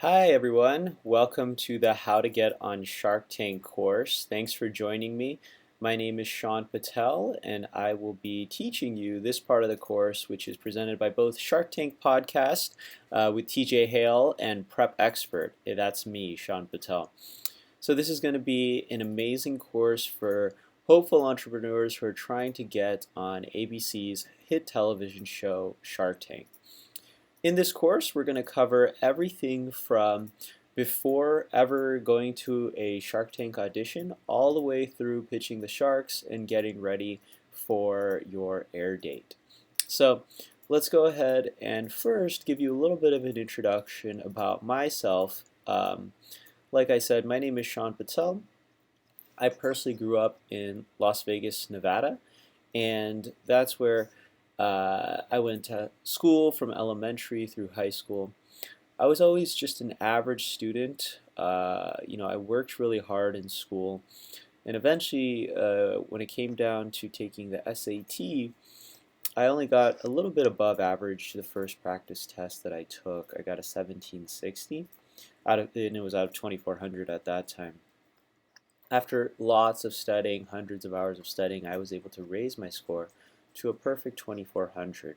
Hi everyone, welcome to the How to Get on Shark Tank course. Thanks for joining me. My name is Sean Patel and I will be teaching you this part of the course, which is presented by both Shark Tank Podcast with TJ Hale and Prep Expert. That's me, Sean Patel. So this is going to be an amazing course for hopeful entrepreneurs who are trying to get on ABC's hit television show Shark Tank. In this course, we're going to cover everything from before ever going to a Shark Tank audition all the way through pitching the sharks and getting ready for your air date. So let's go ahead and first give you a little bit of an introduction about myself. Like I said, my name is Shaan Patel. I personally grew up in Las Vegas, Nevada, and that's where I went to school from elementary through high school. I was always just an average student. I worked really hard in school, and eventually, when it came down to taking the SAT, I only got a little bit above average to the first practice test that I took. I got a 1760 and it was out of 2400 at that time. After lots of studying, hundreds of hours of studying, I was able to raise my score to a perfect 2400,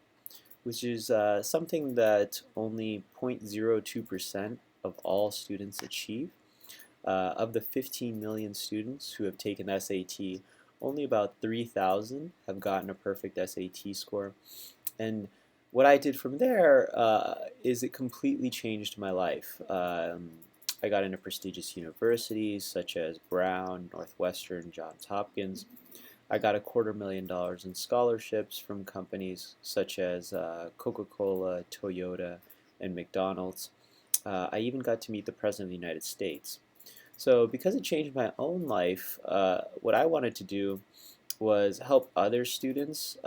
which is something that only 0.02% of all students achieve. Of the 15 million students who have taken the SAT, only about 3,000 have gotten a perfect SAT score. And what I did from there is it completely changed my life. I got into prestigious universities such as Brown, Northwestern, Johns Hopkins. I got $250,000 in scholarships from companies such as Coca-Cola, Toyota, and McDonald's. I even got to meet the President of the United States. So because it changed my own life, what I wanted to do was help other students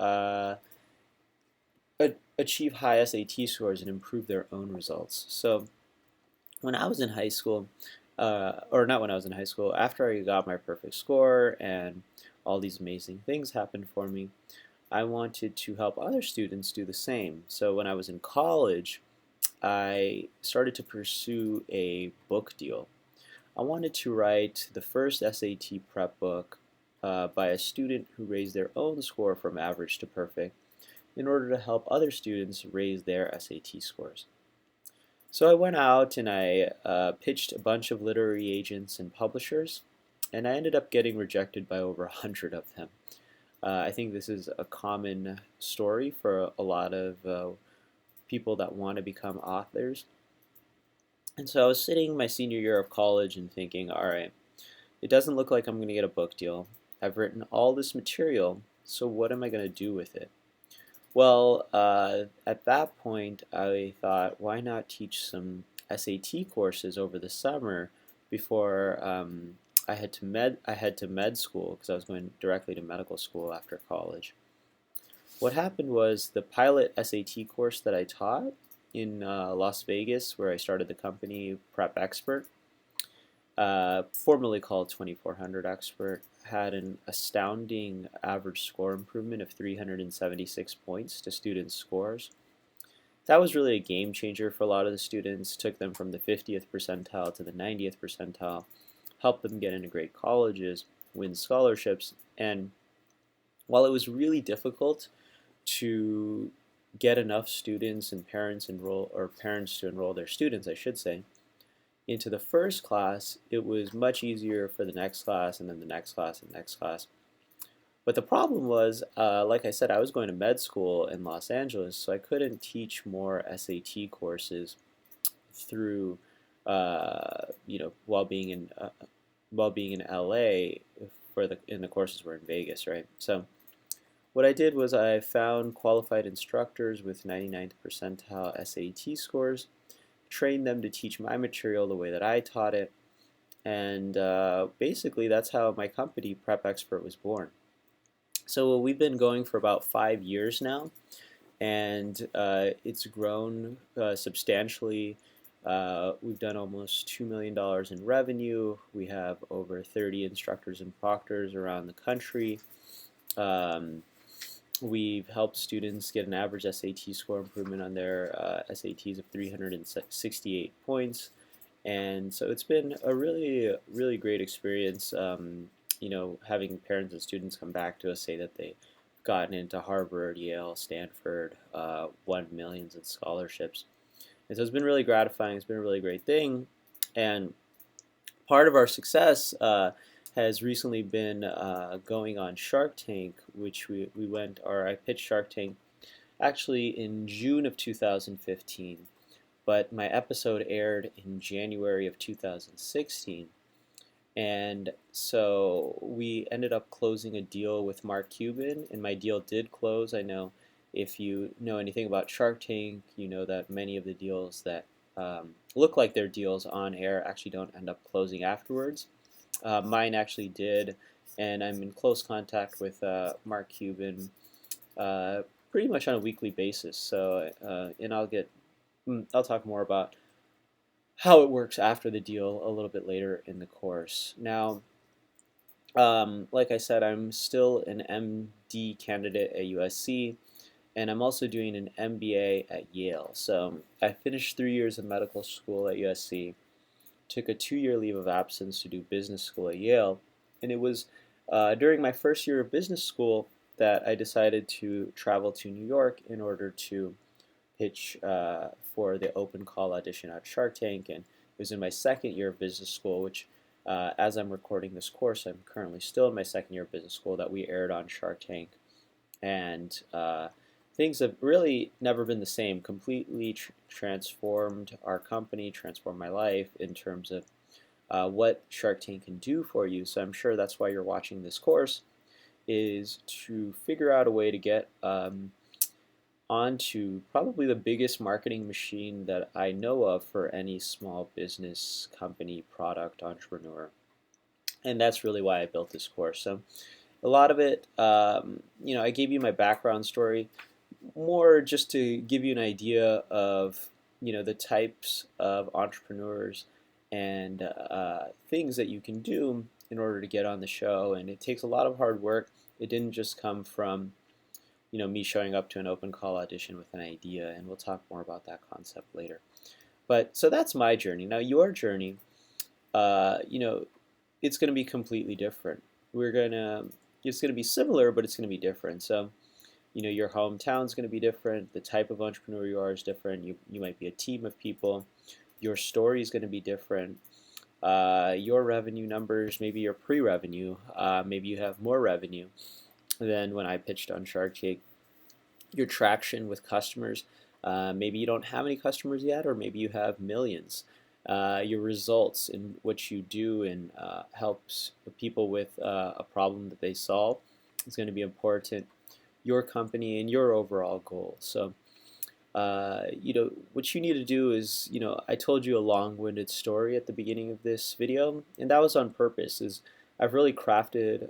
achieve high SAT scores and improve their own results. So when I was in high school, or not when I was in high school, after I got my perfect score and all these amazing things happened for me, I wanted to help other students do the same. So when I was in college, I started to pursue a book deal. I wanted to write the first SAT prep book by a student who raised their own score from average to perfect in order to help other students raise their SAT scores. So I went out and I pitched a bunch of literary agents and publishers, and I ended up getting rejected by over 100 of them. I think this is a common story for a lot of people that want to become authors. And so I was sitting my senior year of college and thinking, all right, it doesn't look like I'm going to get a book deal. I've written all this material, so what am I going to do with it? Well, at that point, I thought, why not teach some SAT courses over the summer before I head to med school because I was going directly to medical school after college. What happened was the pilot SAT course that I taught in Las Vegas, where I started the company Prep Expert, formerly called 2400 Expert, had an astounding average score improvement of 376 points to students' scores. That was really a game changer for a lot of the students, took them from the 50th percentile to the 90th percentile, helped them get into great colleges, win scholarships, and while it was really difficult to get enough students and parents to enroll their students, I should say, into the first class, it was much easier for the next class and then the next class and next class. But the problem was, like I said, I was going to med school in Los Angeles, so I couldn't teach more SAT courses through, while being in LA and the courses were in Vegas, right? So what I did was I found qualified instructors with 99th percentile SAT scores, trained them to teach my material the way that I taught it, and basically that's how my company Prep Expert was born. So we've been going for about 5 years now, and it's grown substantially. We've done almost $2 million in revenue. We have over 30 instructors and proctors around the country. We've helped students get an average SAT score improvement on their SATs of 368 points. And so it's been a really great experience. Having parents and students come back to us say that they've gotten into Harvard, Yale, Stanford, won millions in scholarships. And so it's been really gratifying. It's been a really great thing. And part of our success has recently been going on Shark Tank, which we went, or I pitched Shark Tank actually in June of 2015, but my episode aired in January of 2016. And so we ended up closing a deal with Mark Cuban, and my deal did close. I know if you know anything about Shark Tank, you know that many of the deals that look like they're deals on air actually don't end up closing afterwards. Mine actually did, and I'm in close contact with Mark Cuban uh, pretty much on a weekly basis. So, and I'll talk more about how it works after the deal a little bit later in the course. Now, like I said, I'm still an MD candidate at USC, and I'm also doing an MBA at Yale. So I finished 3 years of medical school at USC, took a 2-year leave of absence to do business school at Yale, and it was during my first year of business school that I decided to travel to New York in order to pitch for the open call audition at Shark Tank, and it was in my second year of business school, which as I'm recording this course, I'm currently still in my second year of business school, that we aired on Shark Tank. And things have really never been the same, completely transformed our company, transformed my life in terms of what Shark Tank can do for you. So I'm sure that's why you're watching this course, is to figure out a way to get onto probably the biggest marketing machine that I know of for any small business, company, product, entrepreneur. And that's really why I built this course. So a lot of it, I gave you my background story more just to give you an idea of, the types of entrepreneurs and things that you can do in order to get on the show. And it takes a lot of hard work. It didn't just come from me showing up to an open call audition with an idea, and we'll talk more about that concept later. But so that's my journey. Now your journey, uh, you know, it's going to be completely different. It's going to be similar, but it's going to be different. So, your hometown's going to be different. The type of entrepreneur you are is different. You might be a team of people. Your story is going to be different. Your revenue numbers, maybe your pre-revenue, maybe you have more revenue than when I pitched on Shark Tank. Your traction with customers, maybe you don't have any customers yet, or maybe you have millions. Your results in what you do and helps people with a problem that they solve is going to be important. Your company and your overall goal. So, what you need to do is, I told you a long-winded story at the beginning of this video, and that was on purpose. Is I've really crafted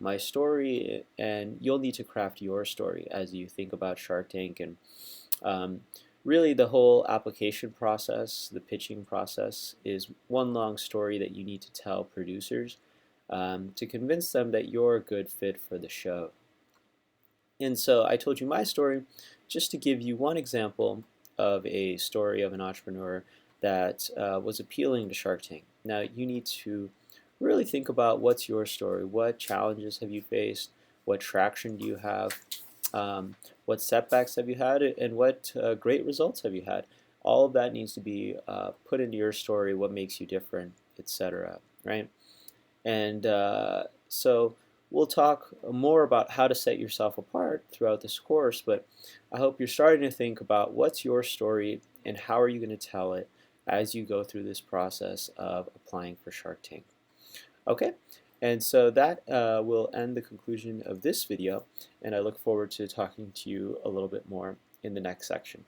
my story, and you'll need to craft your story as you think about Shark Tank. And really, the whole application process, the pitching process, is one long story that you need to tell producers to convince them that you're a good fit for the show. And so I told you my story just to give you one example of a story of an entrepreneur that was appealing to Shark Tank. Now you need to really think about what's your story. What challenges have you faced? What traction do you have? What setbacks have you had? And what great results have you had? All of that needs to be put into your story, what makes you different, etc. Right? And so we'll talk more about how to set yourself apart throughout this course, but I hope you're starting to think about what's your story and how are you going to tell it as you go through this process of applying for Shark Tank. Okay, and so that will end the conclusion of this video, and I look forward to talking to you a little bit more in the next section.